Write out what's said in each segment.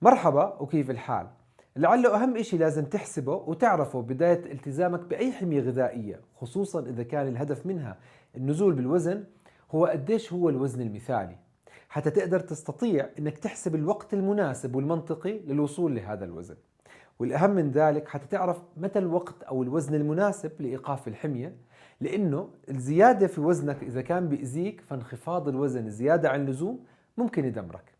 مرحبا وكيف الحال؟ لعله أهم إشي لازم تحسبه وتعرفه بداية التزامك بأي حمية غذائية، خصوصا إذا كان الهدف منها النزول بالوزن، هو قديش هو الوزن المثالي، حتى تقدر تستطيع إنك تحسب الوقت المناسب والمنطقي للوصول لهذا الوزن. والأهم من ذلك حتى تعرف متى الوقت أو الوزن المناسب لإيقاف الحمية، لأنه الزيادة في وزنك إذا كان بيأذيك فانخفاض الوزن زيادة عن اللزوم ممكن يدمرك.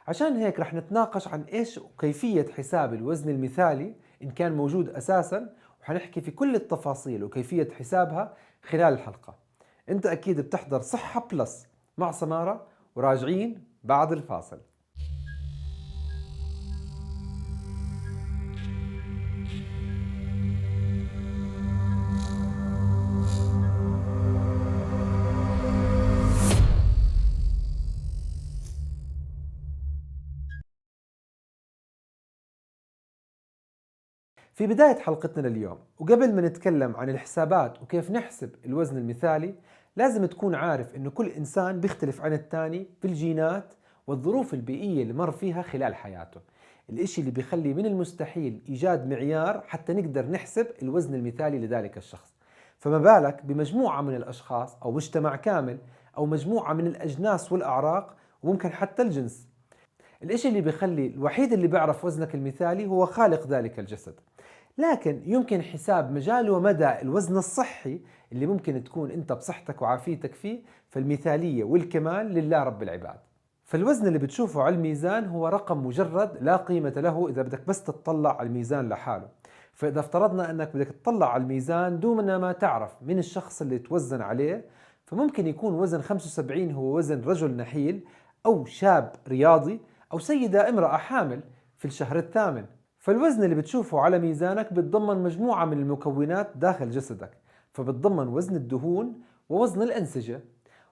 عشان هيك رح نتناقش عن إيش وكيفية حساب الوزن المثالي إن كان موجود أساساً، وحنحكي في كل التفاصيل وكيفية حسابها خلال الحلقة. أنت أكيد بتحضر صحة بلس مع سمارة، وراجعين بعد الفاصل. في بداية حلقتنا لليوم، وقبل ما نتكلم عن الحسابات وكيف نحسب الوزن المثالي، لازم تكون عارف إنه كل إنسان بيختلف عن الثاني في الجينات والظروف البيئية اللي مر فيها خلال حياته. الإشي اللي بيخلي من المستحيل إيجاد معيار حتى نقدر نحسب الوزن المثالي لذلك الشخص، فما بالك بمجموعة من الأشخاص أو مجتمع كامل أو مجموعة من الأجناس والأعراق وممكن حتى الجنس. الإشي اللي بيخلي الوحيد اللي بيعرف وزنك المثالي هو خالق ذلك الجسد، لكن يمكن حساب مجال ومدى الوزن الصحي اللي ممكن تكون انت بصحتك وعافيتك فيه، فالمثالية والكمال لله رب العباد. فالوزن اللي بتشوفه على الميزان هو رقم مجرد لا قيمة له إذا بدك بس تطلع على الميزان لحاله. فإذا افترضنا أنك بدك تطلع على الميزان دون ما تعرف من الشخص اللي توزن عليه، فممكن يكون وزن 75 هو وزن رجل نحيل أو شاب رياضي أو سيدة امرأة حامل في الشهر الثامن. فالوزن اللي بتشوفه على ميزانك بتضمن مجموعة من المكونات داخل جسدك، فبتضمن وزن الدهون ووزن الأنسجة.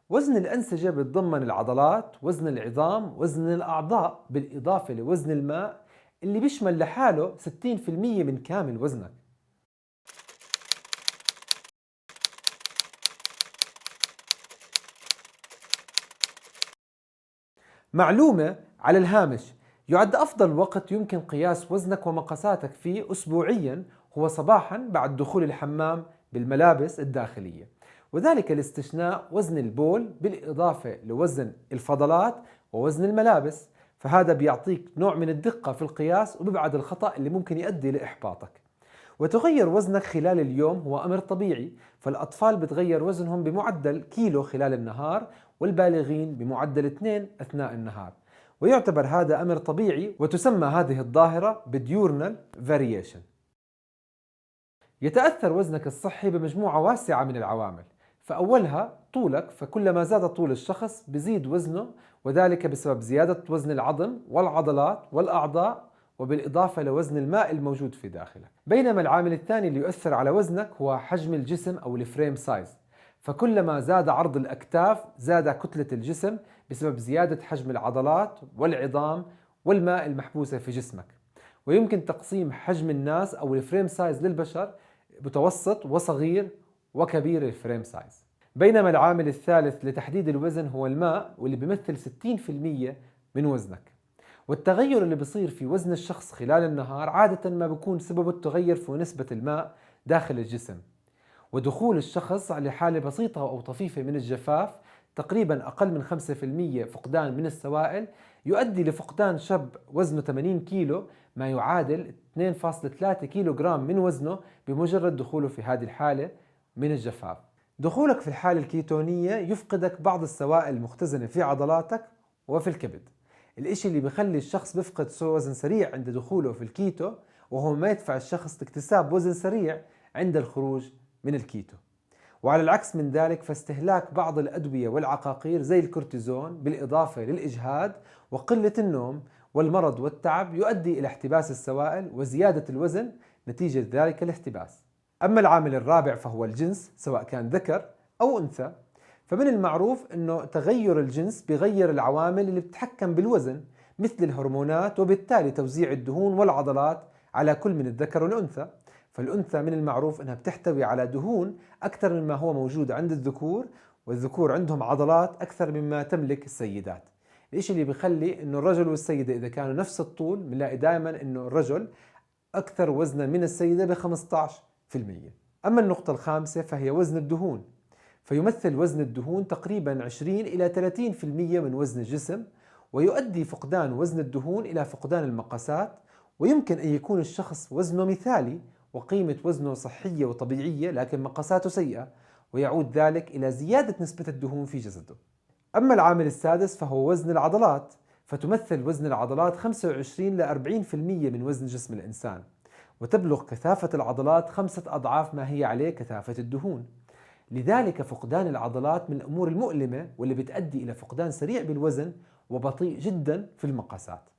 وزن الأنسجة بتضمن العضلات، وزن العظام، وزن الأعضاء، بالإضافة لوزن الماء اللي بيشمل لحاله 60% من كامل وزنك. معلومة على الهامش: يعد أفضل وقت يمكن قياس وزنك ومقاساتك فيه أسبوعيا هو صباحا بعد دخول الحمام بالملابس الداخلية، وذلك لاستثناء وزن البول بالإضافة لوزن الفضلات ووزن الملابس، فهذا بيعطيك نوع من الدقة في القياس وبيبعد الخطأ اللي ممكن يؤدي لإحباطك. وتغير وزنك خلال اليوم هو أمر طبيعي، فالأطفال بتغير وزنهم بمعدل كيلو خلال النهار، والبالغين بمعدل 2 أثناء النهار، ويعتبر هذا أمر طبيعي، وتسمى هذه الظاهرة بديورنال فاريشن. يتأثر وزنك الصحي بمجموعة واسعة من العوامل، فأولها طولك، فكلما زاد طول الشخص بزيد وزنه، وذلك بسبب زيادة وزن العظم والعضلات والأعضاء، وبالإضافة لوزن الماء الموجود في داخله. بينما العامل الثاني اللي يؤثر على وزنك هو حجم الجسم أو الفريم سايز، فكلما زاد عرض الأكتاف زاد كتلة الجسم بسبب زيادة حجم العضلات والعظام والماء المحبوسة في جسمك. ويمكن تقسيم حجم الناس أو الفريم سايز للبشر متوسط وصغير وكبير الفريم سايز. بينما العامل الثالث لتحديد الوزن هو الماء، واللي بيمثل 60% من وزنك. والتغير اللي بيصير في وزن الشخص خلال النهار عادة ما بيكون سببه التغير في نسبة الماء داخل الجسم، ودخول الشخص على حالة بسيطة أو طفيفة من الجفاف، تقريبا أقل من 5% فقدان من السوائل، يؤدي لفقدان شاب وزنه 80 كيلو ما يعادل 2.3 كيلو جرام من وزنه بمجرد دخوله في هذه الحالة من الجفاف. دخولك في الحالة الكيتونية يفقدك بعض السوائل المختزنة في عضلاتك وفي الكبد، الاشي اللي بيخلي الشخص بيفقد وزن سريع عند دخوله في الكيتو، وهو ما يدفع الشخص لاكتساب وزن سريع عند الخروج من الكيتو. وعلى العكس من ذلك، فاستهلاك بعض الأدوية والعقاقير زي الكورتيزون بالإضافة للإجهاد وقلة النوم والمرض والتعب يؤدي إلى احتباس السوائل وزيادة الوزن نتيجة ذلك الاحتباس. أما العامل الرابع فهو الجنس، سواء كان ذكر أو أنثى. فمن المعروف أنه تغير الجنس بيغير العوامل اللي بتتحكم بالوزن مثل الهرمونات، وبالتالي توزيع الدهون والعضلات على كل من الذكر والأنثى. فالأنثى من المعروف أنها بتحتوي على دهون أكثر مما هو موجود عند الذكور، والذكور عندهم عضلات أكثر مما تملك السيدات. الإشي اللي بيخلي إنه الرجل والسيدة إذا كانوا نفس الطول بنلاقي دائما إنه الرجل أكثر وزنا من السيدة ب 15%. أما النقطة الخامسة فهي وزن الدهون، فيمثل وزن الدهون تقريبا 20 إلى 30% من وزن الجسم، ويؤدي فقدان وزن الدهون إلى فقدان المقاسات، ويمكن أن يكون الشخص وزنه مثالي وقيمة وزنه صحية وطبيعية لكن مقاساته سيئة، ويعود ذلك إلى زيادة نسبة الدهون في جسده. أما العامل السادس فهو وزن العضلات، فتمثل وزن العضلات 25 ل 40% من وزن جسم الإنسان، وتبلغ كثافة العضلات 5 أضعاف ما هي عليه كثافة الدهون. لذلك فقدان العضلات من الأمور المؤلمة واللي بتؤدي إلى فقدان سريع بالوزن وبطيء جدا في المقاسات.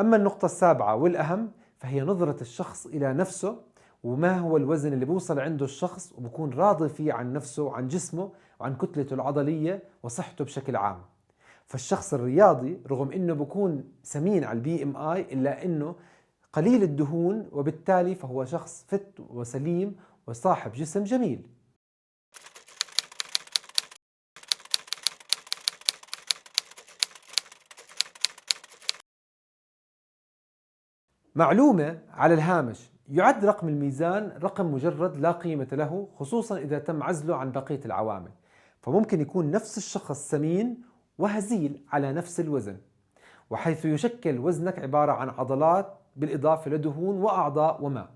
أما النقطة السابعة والأهم فهي نظرة الشخص إلى نفسه، وما هو الوزن اللي بوصل عنده الشخص وبكون راضي فيه عن نفسه وعن جسمه وعن كتلته العضلية وصحته بشكل عام. فالشخص الرياضي رغم أنه بكون سمين على البي ام اي إلا أنه قليل الدهون، وبالتالي فهو شخص فت وسليم وصاحب جسم جميل. معلومة على الهامش: يعد رقم الميزان رقم مجرد لا قيمة له، خصوصا إذا تم عزله عن بقية العوامل، فممكن يكون نفس الشخص سمين وهزيل على نفس الوزن، وحيث يشكل وزنك عبارة عن عضلات بالإضافة لدهون وأعضاء وماء.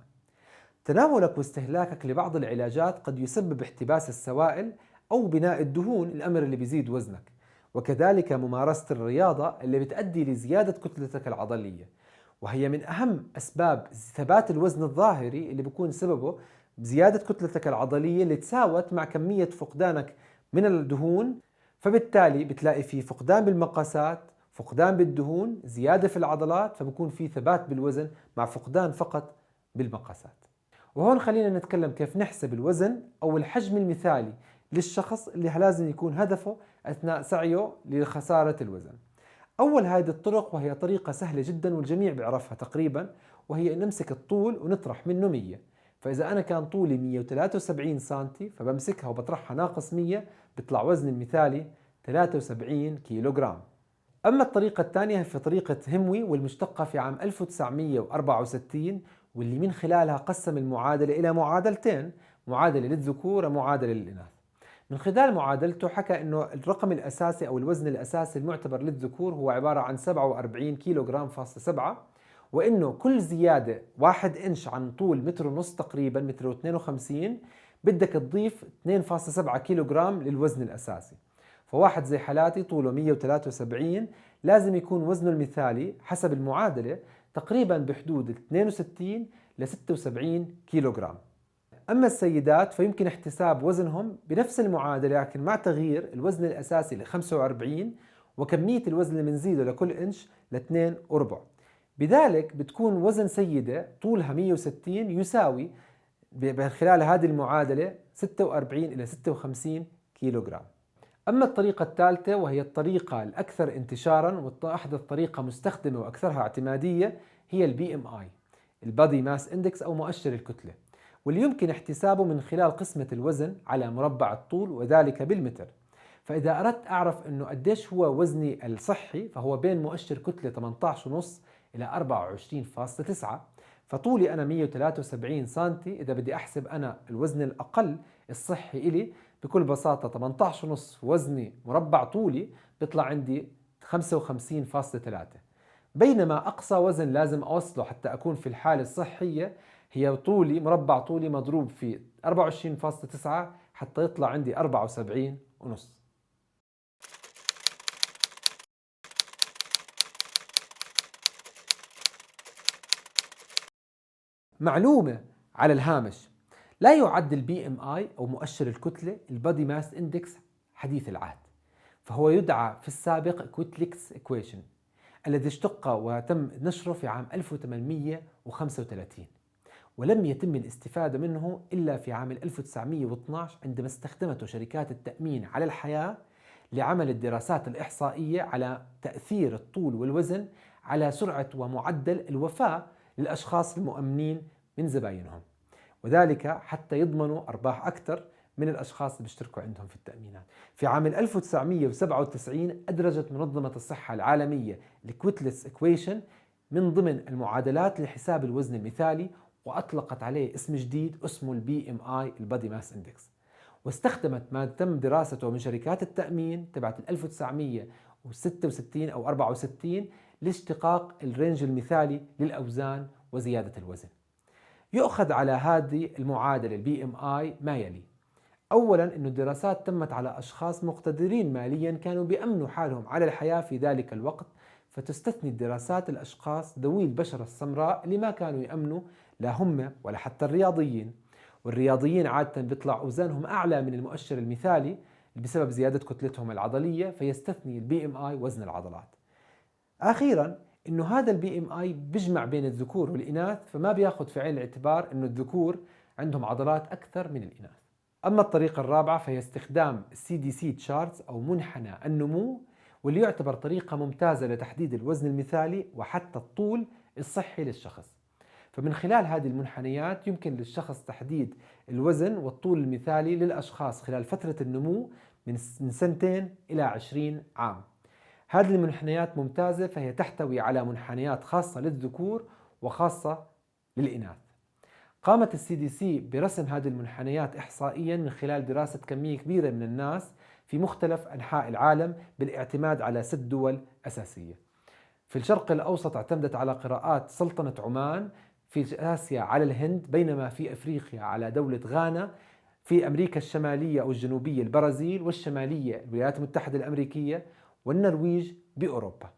تناولك واستهلاكك لبعض العلاجات قد يسبب احتباس السوائل أو بناء الدهون، الأمر اللي بيزيد وزنك، وكذلك ممارسة الرياضة اللي بتؤدي لزيادة كتلتك العضلية، وهي من أهم أسباب ثبات الوزن الظاهري اللي بيكون سببه زيادة كتلتك العضلية اللي تساوت مع كمية فقدانك من الدهون. فبالتالي بتلاقي في فقدان بالمقاسات، فقدان بالدهون، زيادة في العضلات، فبكون في ثبات بالوزن مع فقدان فقط بالمقاسات. وهون خلينا نتكلم كيف نحسب الوزن أو الحجم المثالي للشخص اللي لازم يكون هدفه أثناء سعيه لخسارة الوزن. أول هذه الطرق، وهي طريقة سهلة جدا والجميع بيعرفها تقريبا، وهي نمسك الطول ونطرح منه 100. فإذا أنا كان طولي 173 سنتي فبمسكها وبطرحها ناقص 100 بيطلع وزني المثالي 73 كيلوغرام. أما الطريقة الثانية في طريقة هموي، والمشتقة في عام 1964، واللي من خلالها قسم المعادلة إلى معادلتين: معادلة للذكور ومعادلة للإناث. من خلال معادلته حكى أنه الرقم الأساسي أو الوزن الأساسي المعتبر للذكور هو عبارة عن 47 كيلوغرام فاصلة 7، وإنه كل زيادة 1 إنش عن طول متر ونص تقريبا متر و52 بدك تضيف 2.7 كيلوغرام للوزن الأساسي. فواحد زي حالاتي طوله 173 لازم يكون وزنه المثالي حسب المعادلة تقريبا بحدود 62 ل 76 كيلوغرام. أما السيدات فيمكن احتساب وزنهم بنفس المعادلة لكن مع تغيير الوزن الأساسي ل 45 وكمية الوزن اللي بنزيده لكل إنش ل 2.4. بذلك بتكون وزن سيدة طولها 160 يساوي خلال هذه المعادلة 46 إلى 56 كيلوغرام. أما الطريقة الثالثة وهي الطريقة الأكثر انتشاراً وأحدث طريقة مستخدمة وأكثرها اعتمادية هي البي ام اي، البادي ماس اندكس أو مؤشر الكتلة، واللي يمكن احتسابه من خلال قسمة الوزن على مربع الطول وذلك بالمتر. فإذا أردت أعرف أنه قديش هو وزني الصحي فهو بين مؤشر كتلة 18.5 إلى 24.9. فطولي أنا 173 سنتي، إذا بدي أحسب أنا الوزن الأقل الصحي إلي بكل بساطة 18.5 وزني مربع طولي بيطلع عندي 55.3، بينما أقصى وزن لازم أوصله حتى أكون في الحالة الصحية هي طولي مربع طولي مضروب في 24.9 حتى يطلع عندي 74.5. معلومة على الهامش: لا يعد البي ام اي او مؤشر الكتلة البادي ماس اندكس حديث العهد، فهو يدعى في السابق كويتليكس ايكويشن الذي اشتق وتم نشره في عام 1835، ولم يتم الاستفادة منه إلا في عام 1912 عندما استخدمته شركات التأمين على الحياة لعمل الدراسات الإحصائية على تأثير الطول والوزن على سرعة ومعدل الوفاة للأشخاص المؤمنين من زباينهم، وذلك حتى يضمنوا أرباح أكثر من الأشخاص اللي بيشتركوا عندهم في التأمينات. في عام 1997 أدرجت منظمة الصحة العالمية الكويتلس إكويشن من ضمن المعادلات لحساب الوزن المثالي، وأطلقت عليه اسم جديد اسمه البي ام اي، البادي ماس اندكس. واستخدمت ما تم دراسته من شركات التأمين تبعت 1966 أو 64 لاشتقاق الرينج المثالي للأوزان وزيادة الوزن. يؤخذ على هذه المعادلة البي ام اي ما يلي: أولا، أن الدراسات تمت على أشخاص مقتدرين ماليا كانوا بيأمنوا حالهم على الحياة في ذلك الوقت، فتستثني الدراسات الأشخاص ذوي البشرة السمراء اللي ما كانوا يأمنوا لا هم ولا حتى الرياضيين. والرياضيين عادة بيطلع أوزانهم أعلى من المؤشر المثالي بسبب زيادة كتلتهم العضلية، فيستثني البي ام اي وزن العضلات. أخيرا، إنه هذا البي ام اي بيجمع بين الذكور والإناث، فما بياخذ في عين الاعتبار إنه الذكور عندهم عضلات أكثر من الإناث. أما الطريقة الرابعة فهي استخدام CDC Charts أو منحنى النمو، واللي يعتبر طريقة ممتازة لتحديد الوزن المثالي وحتى الطول الصحي للشخص. فمن خلال هذه المنحنيات يمكن للشخص تحديد الوزن والطول المثالي للأشخاص خلال فترة النمو من 2 إلى 20 عام. هذه المنحنيات ممتازة، فهي تحتوي على منحنيات خاصة للذكور وخاصة للإناث. قامت CDC برسم هذه المنحنيات إحصائيا من خلال دراسة كمية كبيرة من الناس في مختلف أنحاء العالم بالاعتماد على 6 دول أساسية. في الشرق الأوسط اعتمدت على قراءات سلطنة عمان، في آسيا على الهند، بينما في أفريقيا على دولة غانا، في أمريكا الشمالية أو الجنوبية البرازيل، والشمالية الولايات المتحدة الأمريكية، والنرويج بأوروبا.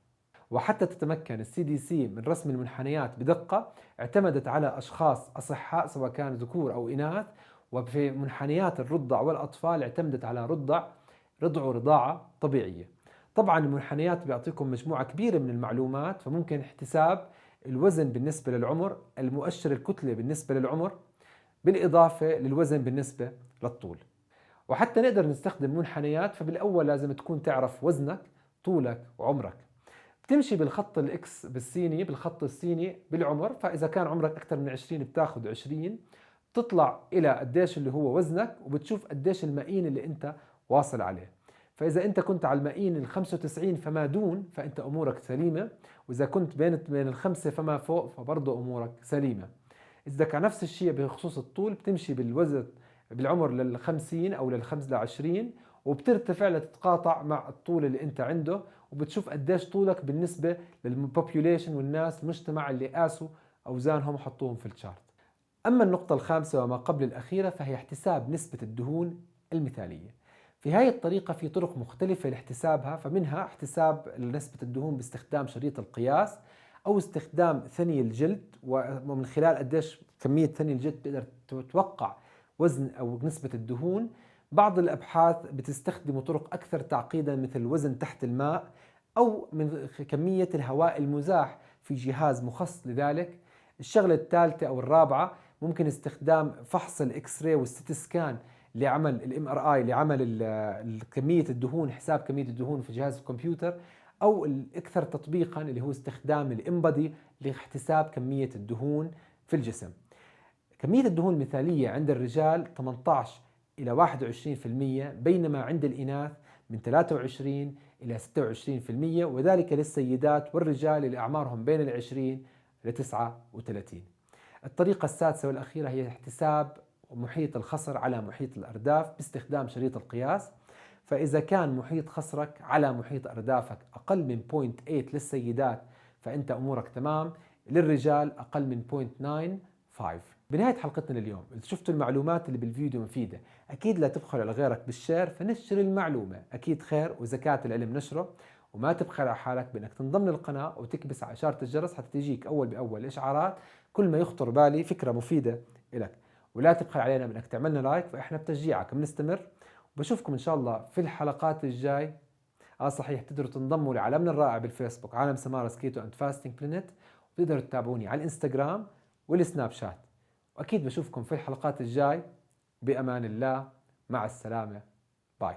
وحتى تتمكن CDC من رسم المنحنيات بدقة اعتمدت على أشخاص أصحاء سواء كان ذكور أو إناث. وفي منحنيات الرضع والأطفال اعتمدت على رضاعة طبيعية. طبعا المنحنيات بيعطيكم مجموعة كبيرة من المعلومات، فممكن احتساب الوزن بالنسبة للعمر، المؤشر الكتلة بالنسبة للعمر، بالإضافة للوزن بالنسبة للطول. وحتى نقدر نستخدم منحنيات، فبالأول لازم تكون تعرف وزنك، طولك، وعمرك. بتمشي بالخط الإكس بالصيني، بالخط الصيني بالعمر، فإذا كان عمرك أكثر من 20 بتاخد 20، بتطلع إلى قديش اللي هو وزنك، وبتشوف قديش المئين اللي أنت واصل عليه. فإذا أنت كنت على المئين 95 فما دون فأنت أمورك سليمة، وإذا كنت بين الخمسة فما فوق فبرضه أمورك سليمة. إذا كان نفس الشيء بخصوص الطول، بتمشي بالوزن بالعمر لل50 أو لل25، وبترتفع لتتقاطع مع الطول اللي أنت عنده، وبتشوف قديش طولك بالنسبة للبوبيوليشن والناس المجتمع اللي قاسوا أوزانهم وحطوهم في الشارت. أما النقطة الخامسة وما قبل الأخيرة فهي احتساب نسبة الدهون المثالية. في هاي الطريقة في طرق مختلفة لاحتسابها، فمنها احتساب نسبة الدهون باستخدام شريط القياس، أو استخدام ثني الجلد، ومن خلال قديش كمية ثني الجلد تقدر تتوقع وزن أو نسبة الدهون. بعض الأبحاث بتستخدم طرق أكثر تعقيدا مثل الوزن تحت الماء، أو من كمية الهواء المزاح في جهاز مخصص لذلك. الشغلة الثالثة أو الرابعة ممكن استخدام فحص الإكس راي والسيتي سكان لعمل الام ار اي، لعمل كمية الدهون، حساب كمية الدهون في جهاز الكمبيوتر، أو الأكثر تطبيقا اللي هو استخدام الإمبادي لاحتساب كمية الدهون في الجسم. كمية الدهون المثالية عند الرجال 18 إلى 21%، بينما عند الإناث من 23 إلى 26%، وذلك للسيدات والرجال اللي أعمارهم بين 20 إلى 39. الطريقة السادسة والأخيرة هي احتساب محيط الخصر على محيط الأرداف باستخدام شريط القياس. فإذا كان محيط خصرك على محيط أردافك أقل من 0.8 للسيدات فأنت أمورك تمام، للرجال أقل من 0.95. بنهاية حلقتنا لليوم، إذا شفتوا المعلومات اللي بالفيديو مفيدة أكيد لا تبخل على غيرك بالشير، فنشر المعلومة أكيد خير وزكاة العلم نشره. وما تبخل على حالك بأنك تنضم للقناة وتكبس على إشارة الجرس حتى تجيك أول بأول إشعارات كل ما يخطر بالي فكرة مفيدة إلك. ولا تبخل علينا بأنك تعملنا لايك، فإحنا بتشجيعك بنستمر. وبشوفكم إن شاء الله في الحلقات الجاي. صحيح، تقدروا تنضموا لعالمنا الرائع بالفيسبوك، عالم سمارة كيتو أند فاستنج بلانيت، وتقدروا تتابعوني على الانستغرام والسناب شات. وأكيد بشوفكم في الحلقات الجاي. بأمان الله، مع السلامة، باي.